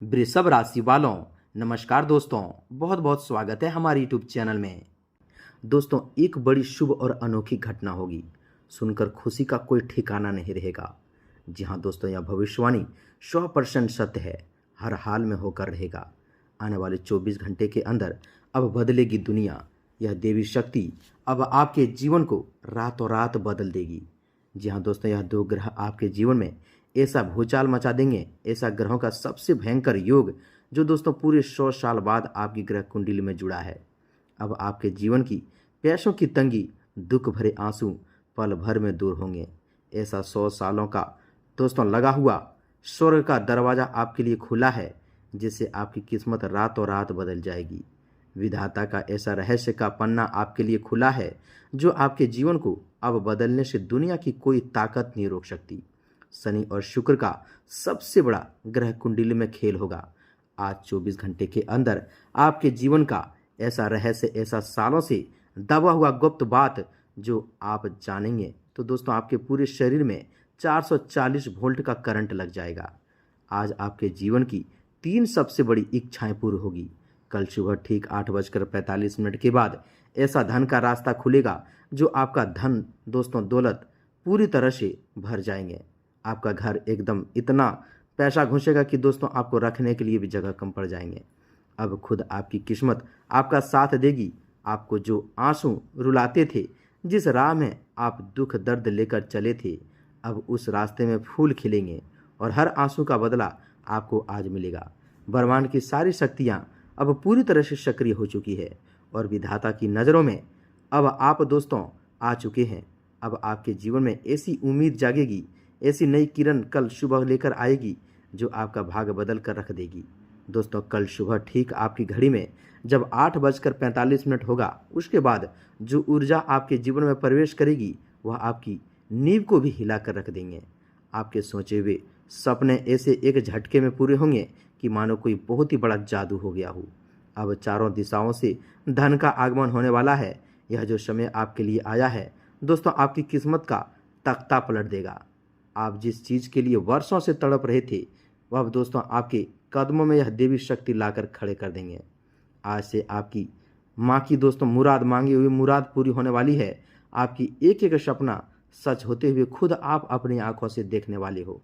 वृषभ राशि वालों, नमस्कार दोस्तों। बहुत बहुत स्वागत है हमारे यूट्यूब चैनल में। दोस्तों, एक बड़ी शुभ और अनोखी घटना होगी, सुनकर खुशी का कोई ठिकाना नहीं रहेगा। जी हाँ दोस्तों, यह भविष्यवाणी 100% सत्य है, हर हाल में होकर रहेगा। आने वाले 24 घंटे के अंदर अब बदलेगी दुनिया। यह देवी शक्ति अब आपके जीवन को रातों रात बदल देगी। जी हाँ दोस्तों, यह दो ग्रह आपके जीवन में ऐसा भूचाल मचा देंगे, ऐसा ग्रहों का सबसे भयंकर योग जो दोस्तों पूरे 100 साल बाद आपकी ग्रह कुंडली में जुड़ा है। अब आपके जीवन की पैसों की तंगी, दुख भरे आंसू पल भर में दूर होंगे। ऐसा 100 सालों का दोस्तों लगा हुआ स्वर्ग का दरवाजा आपके लिए खुला है, जिससे आपकी किस्मत रातों रात बदल जाएगी। विधाता का ऐसा रहस्य का पन्ना आपके लिए खुला है जो आपके जीवन को अब बदलने से दुनिया की कोई ताकत नहीं रोक सकती। शनि और शुक्र का सबसे बड़ा ग्रह कुंडली में खेल होगा। आज 24 घंटे के अंदर आपके जीवन का ऐसा रहस्य, ऐसा सालों से दबा हुआ गुप्त बात जो आप जानेंगे तो दोस्तों आपके पूरे शरीर में 440 वोल्ट का करंट लग जाएगा। आज आपके जीवन की 3 सबसे बड़ी इच्छाएं पूरी होगी। कल सुबह ठीक 8:45 के बाद ऐसा धन का रास्ता खुलेगा जो आपका धन दोस्तों दौलत पूरी तरह से भर जाएंगे। आपका घर एकदम इतना पैसा घुसेगा कि दोस्तों आपको रखने के लिए भी जगह कम पड़ जाएंगे। अब खुद आपकी किस्मत आपका साथ देगी। आपको जो आंसू रुलाते थे, जिस राह में आप दुख दर्द लेकर चले थे, अब उस रास्ते में फूल खिलेंगे और हर आंसू का बदला आपको आज मिलेगा। ब्रह्मांड की सारी शक्तियाँ अब पूरी तरह से सक्रिय हो चुकी है और विधाता की नज़रों में अब आप दोस्तों आ चुके हैं। अब आपके जीवन में ऐसी उम्मीद जागेगी, ऐसी नई किरण कल सुबह लेकर आएगी जो आपका भाग्य बदल कर रख देगी। दोस्तों, कल सुबह ठीक आपकी घड़ी में जब 8:45 होगा, उसके बाद जो ऊर्जा आपके जीवन में प्रवेश करेगी वह आपकी नींव को भी हिला कर रख देंगे। आपके सोचे हुए सपने ऐसे एक झटके में पूरे होंगे कि मानो कोई बहुत ही बड़ा जादू हो गया हो। अब चारों दिशाओं से धन का आगमन होने वाला है। यह जो समय आपके लिए आया है दोस्तों, आपकी किस्मत का तख्ता पलट देगा। आप जिस चीज़ के लिए वर्षों से तड़प रहे थे, वह अब दोस्तों आपके कदमों में यह देवी शक्ति लाकर खड़े कर देंगे। आज से आपकी माँ की दोस्तों मुराद, मांगी हुई मुराद पूरी होने वाली है। आपकी एक एक सपना सच होते हुए खुद आप अपनी आंखों से देखने वाले हो।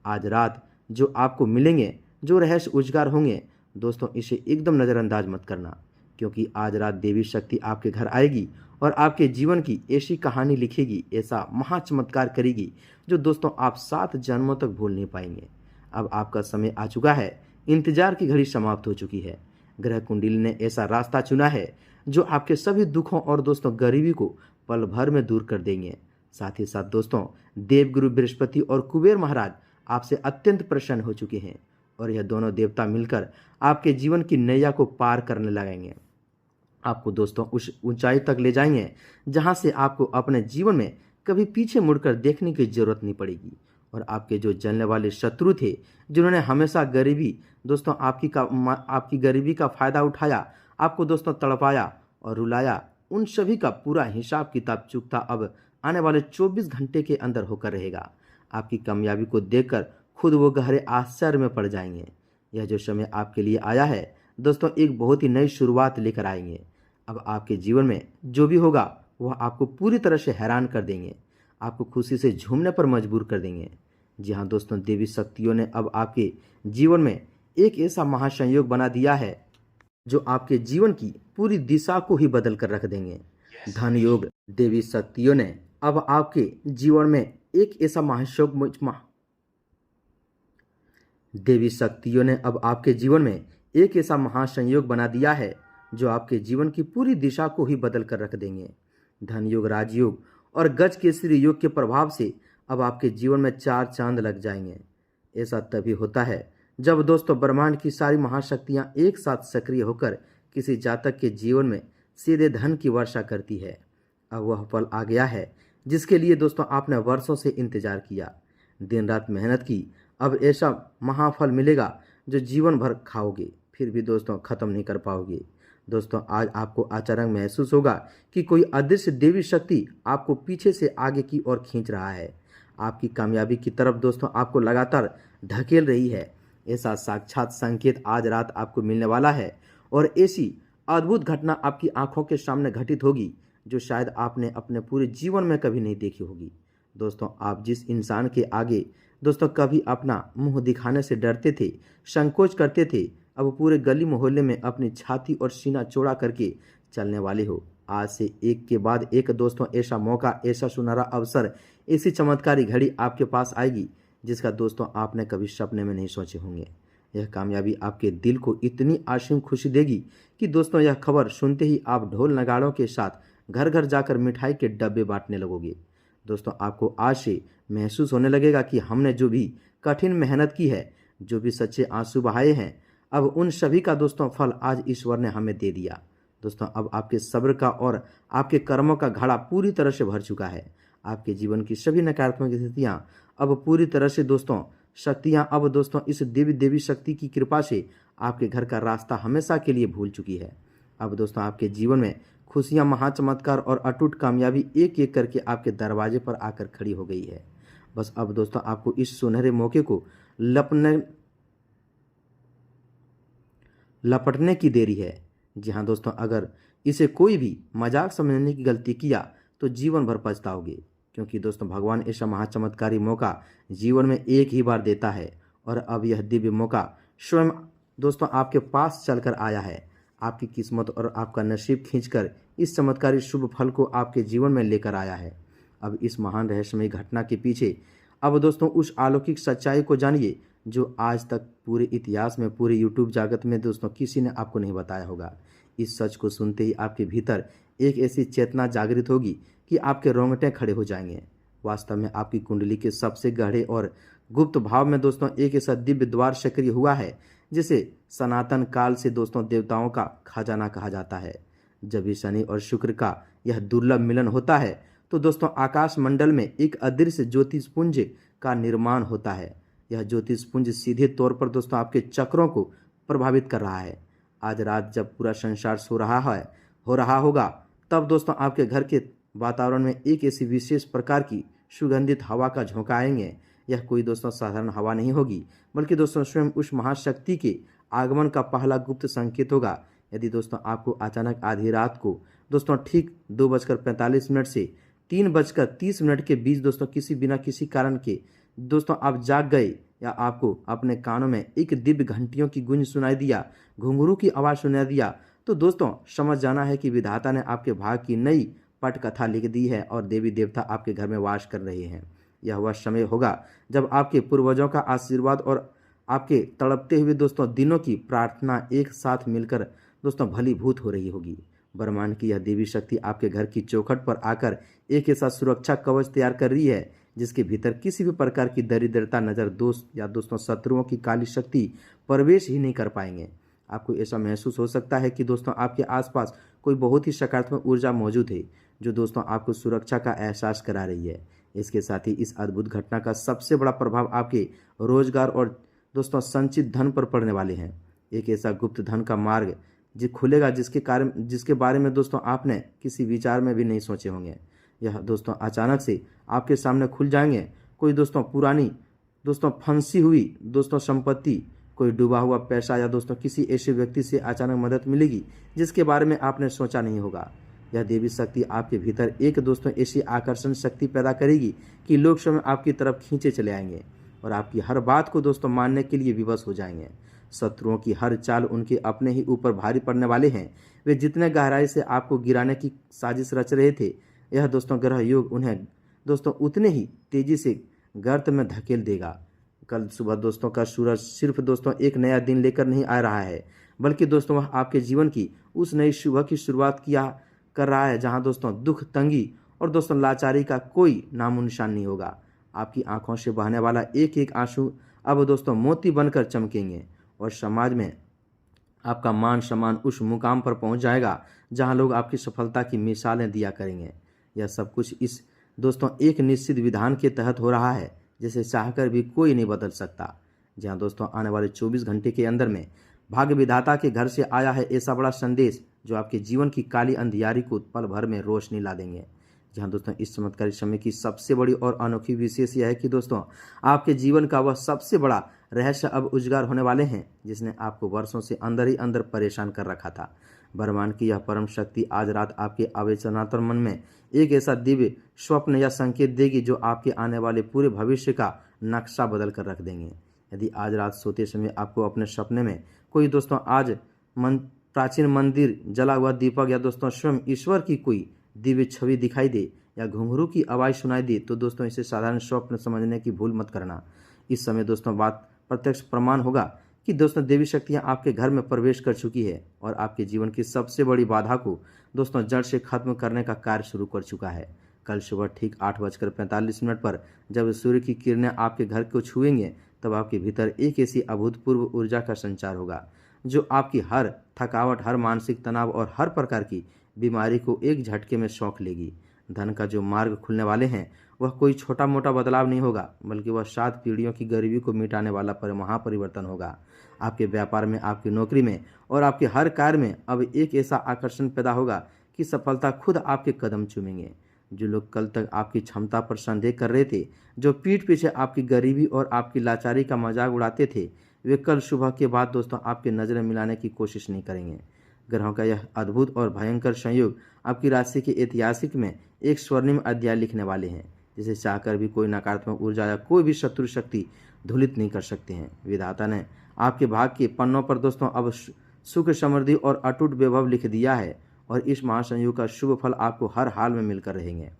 आज रात जो आपको मिलेंगे, जो रहस्य उजागर होंगे दोस्तों, इसे एकदम नज़रअंदाज मत करना, क्योंकि आज रात देवी शक्ति आपके घर आएगी और आपके जीवन की ऐसी कहानी लिखेगी, ऐसा महाचमत्कार करेगी जो दोस्तों आप 7 जन्मों तक भूल नहीं पाएंगे। अब आपका समय आ चुका है, इंतजार की घड़ी समाप्त हो चुकी है। ग्रह कुंडली ने ऐसा रास्ता चुना है जो आपके सभी दुखों और दोस्तों गरीबी को पल भर में दूर कर देंगे। साथ ही साथ दोस्तों देवगुरु बृहस्पति और कुबेर महाराज आपसे अत्यंत प्रसन्न हो चुके हैं और यह दोनों देवता मिलकर आपके जीवन की नैया को पार करने लगेंगे। आपको दोस्तों उस ऊंचाई तक ले जाएंगे जहां से आपको अपने जीवन में कभी पीछे मुड़कर देखने की जरूरत नहीं पड़ेगी। और आपके जो जलने वाले शत्रु थे, जिन्होंने हमेशा गरीबी दोस्तों आपकी गरीबी का फायदा उठाया, आपको दोस्तों तड़पाया और रुलाया, उन सभी का पूरा हिसाब किताब चुकता अब आने वाले 24 घंटे के अंदर होकर रहेगा। आपकी कामयाबी को देखकर खुद वो गहरे आश्चर्य में पड़ जाएंगे। यह जो समय आपके लिए आया है दोस्तों, एक बहुत ही नई शुरुआत लेकर आएंगे। अब आपके जीवन में जो भी होगा वह आपको पूरी तरह से हैरान कर देंगे, आपको खुशी से झूमने पर मजबूर कर देंगे। जी हाँ दोस्तों, देवी शक्तियों ने अब आपके जीवन में एक ऐसा महासंयोग बना दिया है जो आपके जीवन की पूरी दिशा को ही बदल कर रख देंगे। धन योग, देवी शक्तियों ने अब आपके जीवन में एक ऐसा देवी शक्तियों ने अब आपके जीवन में एक ऐसा महासंयोग बना दिया है जो आपके जीवन की पूरी दिशा को ही बदल कर रख देंगे। धन योग, राजयोग और गज केसरी योग के प्रभाव से अब आपके जीवन में 4 चांद लग जाएंगे। ऐसा तभी होता है जब दोस्तों ब्रह्मांड की सारी महाशक्तियां एक साथ सक्रिय होकर किसी जातक के जीवन में सीधे धन की वर्षा करती है। अब वह पल आ गया है जिसके लिए दोस्तों आपने वर्षों से इंतजार किया, दिन रात मेहनत की। अब ऐसा महाफल मिलेगा जो जीवन भर खाओगे फिर भी दोस्तों खत्म नहीं कर पाओगे। दोस्तों आज आपको अचानक महसूस होगा कि कोई अदृश्य देवी शक्ति आपको पीछे से आगे की ओर खींच रहा है, आपकी कामयाबी की तरफ दोस्तों आपको लगातार ढकेल रही है। ऐसा साक्षात संकेत आज रात आपको मिलने वाला है और ऐसी अद्भुत घटना आपकी आंखों के सामने घटित होगी जो शायद आपने अपने पूरे जीवन में कभी नहीं देखी होगी। दोस्तों, आप जिस इंसान के आगे दोस्तों कभी अपना मुंह दिखाने से डरते थे, संकोच करते थे, अब पूरे गली मोहल्ले में अपनी छाती और सीना चौड़ा करके चलने वाले हो। आज से एक के बाद एक दोस्तों ऐसा मौका, ऐसा सुनहरा अवसर, ऐसी चमत्कारी घड़ी आपके पास आएगी जिसका दोस्तों आपने कभी सपने में नहीं सोचे होंगे। यह कामयाबी आपके दिल को इतनी असीम खुशी देगी कि दोस्तों यह खबर सुनते ही आप ढोल नगाड़ों के साथ घर घर जाकर मिठाई के डब्बे बांटने लगोगे। दोस्तों, आपको आज से महसूस होने लगेगा कि हमने जो भी कठिन मेहनत की है, जो भी सच्चे आंसू बहाए हैं, अब उन सभी का दोस्तों फल आज ईश्वर ने हमें दे दिया। दोस्तों, अब आपके सब्र का और आपके कर्मों का घड़ा पूरी तरह से भर चुका है। आपके जीवन की सभी नकारात्मक स्थितियां अब पूरी तरह से दोस्तों शक्तियां अब दोस्तों इस देवी शक्ति की कृपा से आपके घर का रास्ता हमेशा के लिए भूल चुकी है। अब दोस्तों आपके जीवन में खुशियां, महाचमत्कार और अटूट कामयाबी एक एक करके आपके दरवाजे पर आकर खड़ी हो गई है। बस अब दोस्तों आपको इस सुनहरे मौके को लपटने की देरी है। जी हाँ दोस्तों, अगर इसे कोई भी मजाक समझने की गलती किया तो जीवन भर पछताओगे, क्योंकि दोस्तों भगवान ऐसा महाचमत्कारी मौका जीवन में एक ही बार देता है और अब यह दिव्य मौका स्वयं दोस्तों आपके पास चलकर आया है। आपकी किस्मत और आपका नसीब खींचकर इस चमत्कारी शुभ फल को आपके जीवन में लेकर आया है। अब इस महान रहस्यमय घटना के पीछे अब दोस्तों उस अलौकिक सच्चाई को जानिए जो आज तक पूरे इतिहास में, पूरे यूट्यूब जगत में दोस्तों किसी ने आपको नहीं बताया होगा। इस सच को सुनते ही आपके भीतर एक ऐसी चेतना जागृत होगी कि आपके रोंगटे खड़े हो जाएंगे। वास्तव में आपकी कुंडली के सबसे गहरे और गुप्त भाव में दोस्तों एक ऐसा दिव्य द्वार सक्रिय हुआ है जिसे सनातन काल से दोस्तों देवताओं का खजाना कहा जाता है। जब भी शनि और शुक्र का यह दुर्लभ मिलन होता है तो दोस्तों आकाश मंडल में एक अदृश्य ज्योतिषपुंज का निर्माण होता है। यह ज्योतिषपुंज सीधे तौर पर दोस्तों आपके चक्रों को प्रभावित कर रहा है। आज रात जब पूरा संसार सो रहा हो रहा होगा, तब दोस्तों आपके घर के वातावरण में एक ऐसी विशेष प्रकार की सुगंधित हवा का झोंका आएंगे। यह कोई दोस्तों साधारण हवा नहीं होगी, बल्कि दोस्तों स्वयं उस महाशक्ति के आगमन का पहला गुप्त संकेत होगा। यदि दोस्तों आपको अचानक आधी रात को दोस्तों ठीक 2:45 से 3:30 के बीच दोस्तों बिना किसी कारण के दोस्तों आप जाग गए या आपको अपने कानों में एक दिव्य घंटियों की गूंज सुनाई दिया, घुंघरू की आवाज़ सुनाई दिया, तो दोस्तों समझ जाना है कि विधाता ने आपके भाग की नई पटकथा लिख दी है और देवी देवता आपके घर में वास कर रहे हैं। यह वह समय होगा जब आपके पूर्वजों का आशीर्वाद और आपके तड़पते हुए दोस्तों दिनों की प्रार्थना एक साथ मिलकर दोस्तों भलीभूत हो रही होगी। ब्रह्मांड की यह देवी शक्ति आपके घर की चौखट पर आकर एक ऐसा सुरक्षा कवच तैयार कर रही है जिसके भीतर किसी भी प्रकार की दरिद्रता, नजर दोष या दोस्तों शत्रुओं की काली शक्ति प्रवेश ही नहीं कर पाएंगे। आपको ऐसा महसूस हो सकता है कि दोस्तों आपके आसपास कोई बहुत ही सकारात्मक ऊर्जा मौजूद है जो दोस्तों आपको सुरक्षा का एहसास करा रही है। इसके साथ ही इस अद्भुत घटना का सबसे बड़ा प्रभाव आपके रोजगार और दोस्तों संचित धन पर पड़ने वाले हैं। एक ऐसा गुप्त धन का मार्ग खुलेगा जिसके बारे में दोस्तों आपने किसी विचार में भी नहीं सोचे होंगे। यह दोस्तों अचानक से आपके सामने खुल जाएंगे। कोई दोस्तों पुरानी दोस्तों फंसी हुई दोस्तों संपत्ति, कोई डूबा हुआ पैसा या दोस्तों किसी ऐसे व्यक्ति से अचानक मदद मिलेगी जिसके बारे में आपने सोचा नहीं होगा। यह देवी शक्ति आपके भीतर एक दोस्तों ऐसी आकर्षण शक्ति पैदा करेगी कि लोग स्वयं आपकी तरफ खींचे चले आएंगे और आपकी हर बात को दोस्तों मानने के लिए विवश हो जाएंगे। शत्रुओं की हर चाल उनके अपने ही ऊपर भारी पड़ने वाले हैं। वे जितने गहराई से आपको गिराने की साजिश रच रहे थे, यह दोस्तों ग्रह योग उन्हें दोस्तों उतने ही तेजी से गर्त में धकेल देगा। कल सुबह दोस्तों का सूरज सिर्फ दोस्तों एक नया दिन लेकर नहीं आ रहा है, बल्कि दोस्तों वह आपके जीवन की उस नई सुबह की शुरुआत कर रहा है जहां दोस्तों दुख, तंगी और दोस्तों लाचारी का कोई नामो निशान नहीं होगा। आपकी आंखों से बहने वाला एक एक आंसू अब दोस्तों मोती बनकर चमकेंगे और समाज में आपका मान सम्मान उस मुकाम पर पहुंच जाएगा जहां लोग आपकी सफलता की मिसालें दिया करेंगे। यह सब कुछ इस दोस्तों एक निश्चित विधान के तहत हो रहा है जिसे चाहकर भी कोई नहीं बदल सकता। जहां दोस्तों आने वाले 24 घंटे के अंदर में भाग्य विधाता के घर से आया है ऐसा बड़ा संदेश जो आपके जीवन की काली अंधियारी को पल भर में रोशनी ला देंगे। जहां दोस्तों इस चमत्कारी समय की सबसे बड़ी और अनोखी विशेष यह है कि दोस्तों आपके जीवन का वह सबसे बड़ा रहस्य अब उजागर होने वाले हैं, जिसने आपको वर्षों से अंदर ही अंदर परेशान कर रखा था। ब्रह्मांड की यह परम शक्ति आज रात आपके अविचलात्मक मन में एक ऐसा दिव्य स्वप्न या संकेत देगी जो आपके आने वाले पूरे भविष्य का नक्शा बदल कर रख देंगे। यदि आज रात सोते समय आपको अपने सपने में कोई दोस्तों आज प्राचीन मंदिर, जला हुआ दीपक या दोस्तों स्वयं ईश्वर की कोई दिव्य छवि दिखाई दे या घुंघरू की आवाज़ सुनाई दे, तो दोस्तों इसे साधारण स्वप्न समझने की भूल मत करना। इस समय दोस्तों बात प्रत्यक्ष प्रमाण होगा कि दोस्तों देवी शक्तियाँ आपके घर में प्रवेश कर चुकी है और आपके जीवन की सबसे बड़ी बाधा को दोस्तों जड़ से खत्म करने का कार्य शुरू कर चुका है। कल सुबह ठीक 8:45 पर जब सूर्य की किरणें आपके घर को छुएंगे, तब आपके भीतर एक ऐसी अभूतपूर्व ऊर्जा का संचार होगा जो आपकी हर थकावट, हर मानसिक तनाव और हर प्रकार की बीमारी को एक झटके में सौंप लेगी। धन का जो मार्ग खुलने वाले हैं वह कोई छोटा मोटा बदलाव नहीं होगा, बल्कि वह 7 पीढ़ियों की गरीबी को मिटाने वाला महापरिवर्तन होगा। आपके व्यापार में, आपकी नौकरी में और आपके हर कार्य में अब एक ऐसा आकर्षण पैदा होगा कि सफलता खुद आपके कदम चूमेंगे। जो लोग कल तक आपकी क्षमता पर संदेह कर रहे थे, जो पीठ पीछे आपकी गरीबी और आपकी लाचारी का मजाक उड़ाते थे, वे कल सुबह के बाद दोस्तों आपके नजरें मिलाने की कोशिश नहीं करेंगे। ग्रहों का यह अद्भुत और भयंकर संयोग आपकी राशि के ऐतिहासिक में एक स्वर्णिम अध्याय लिखने वाले हैं, जिसे चाहकर भी कोई नकारात्मक ऊर्जा या कोई भी शत्रु शक्ति धूलित नहीं कर सकते हैं। विधाता ने आपके भाग के पन्नों पर दोस्तों अब सुख, समृद्धि और अटूट वैभव लिख दिया है और इस महासंयोग का शुभ फल आपको हर हाल में मिलकर रहेंगे।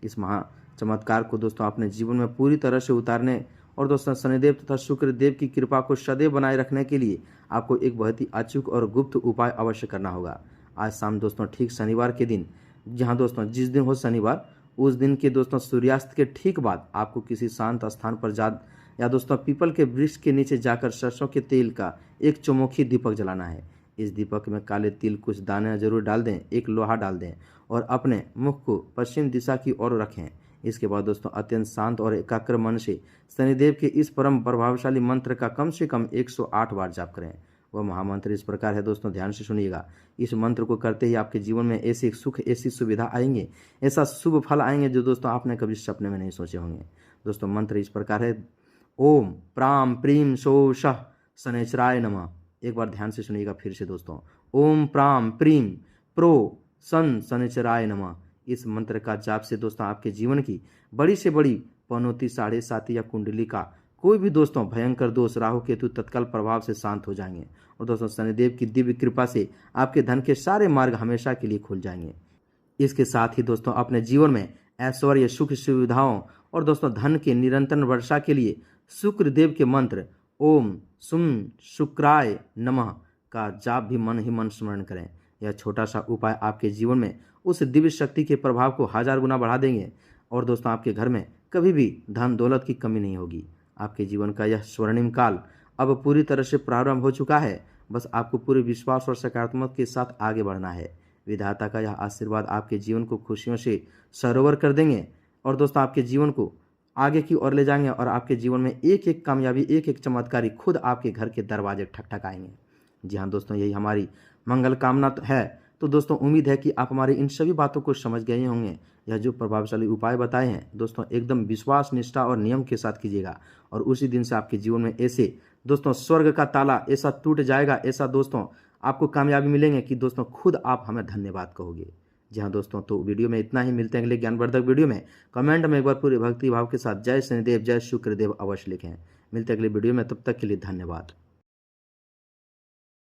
इस महा चमत्कार को दोस्तों अपने जीवन में पूरी तरह से उतारने और दोस्तों शनिदेव तथा शुक्रदेव की कृपा को सदैव बनाए रखने के लिए आपको एक बहुत ही अचूक और गुप्त उपाय अवश्य करना होगा। आज शाम दोस्तों ठीक शनिवार के दिन, जहां दोस्तों जिस दिन हो शनिवार, उस दिन के दोस्तों सूर्यास्त के ठीक बाद आपको किसी शांत स्थान पर या दोस्तों पीपल के वृक्ष के नीचे जाकर सरसों के तेल का एक चौमुखी दीपक जलाना है। इस दीपक में काले तिल कुछ दाने जरूर डाल दें, एक लोहा डाल दें और अपने मुख को पश्चिम दिशा की ओर रखें। इसके बाद दोस्तों अत्यंत शांत और एकाग्र मन से शनिदेव के इस परम प्रभावशाली मंत्र का कम से कम 108 बार जाप करें। वह महामंत्र इस प्रकार है दोस्तों, ध्यान से सुनिएगा। इस मंत्र को करते ही आपके जीवन में ऐसे सुख, ऐसी सुविधा आएंगे, ऐसा शुभ फल आएंगे जो दोस्तों आपने कभी सपने में नहीं सोचे होंगे। दोस्तों मंत्र इस प्रकार है, ओम प्राम प्रीम सो शः शनैश्चराय नमः। एक बार ध्यान से सुनिएगा फिर से दोस्तों, ओम प्राम प्रीम प्रो सन शनैश्चराय नमः। इस मंत्र का जाप से दोस्तों आपके जीवन की बड़ी से बड़ी पनौती, 7.5 या कुंडली का कोई भी दोस्तों भयंकर दोष, राहु केतु तत्काल प्रभाव से शांत हो जाएंगे और दोस्तों शनिदेव की दिव्य कृपा से आपके धन के सारे मार्ग हमेशा के लिए खुल जाएंगे। इसके साथ ही दोस्तों अपने जीवन में ऐश्वर्य, सुख, सुविधाओं और दोस्तों धन के निरंतर वर्षा के लिए शुक्रदेव के मंत्र ओम सुम शुक्राय नमः का जाप भी मन ही मन स्मरण करें। यह छोटा सा उपाय आपके जीवन में उस दिव्य शक्ति के प्रभाव को 1000 गुना बढ़ा देंगे और दोस्तों आपके घर में कभी भी धन दौलत की कमी नहीं होगी। आपके जीवन का यह स्वर्णिम काल अब पूरी तरह से प्रारंभ हो चुका है। बस आपको पूरे विश्वास और सकारात्मक के साथ आगे बढ़ना है। विधाता का यह आशीर्वाद आपके जीवन को खुशियों से सरोवर कर देंगे और दोस्तों आपके जीवन को आगे की ओर ले जाएंगे और आपके जीवन में एक एक कामयाबी, एक एक चमत्कारी खुद आपके घर के दरवाजे ठकठकाएंगे। जी हाँ दोस्तों, यही हमारी मंगल कामना है। तो दोस्तों उम्मीद है कि आप हमारी इन सभी बातों को समझ गए होंगे। यह जो प्रभावशाली उपाय बताए हैं दोस्तों एकदम विश्वास, निष्ठा और नियम के साथ कीजिएगा और उसी दिन से आपके जीवन में ऐसे दोस्तों स्वर्ग का ताला ऐसा टूट जाएगा, ऐसा दोस्तों आपको कामयाबी मिलेंगे कि दोस्तों खुद आप हमें धन्यवाद कहोगे। जी हाँ दोस्तों, तो वीडियो में इतना ही। मिलते हैं अगले ज्ञानवर्धक वीडियो में। कमेंट में एक बार पूरे भक्ति भाव के साथ जय शनिदेव, जय शुक्रदेव अवश्य लिखें। मिलते हैं अगले वीडियो में, तब तक के लिए धन्यवाद।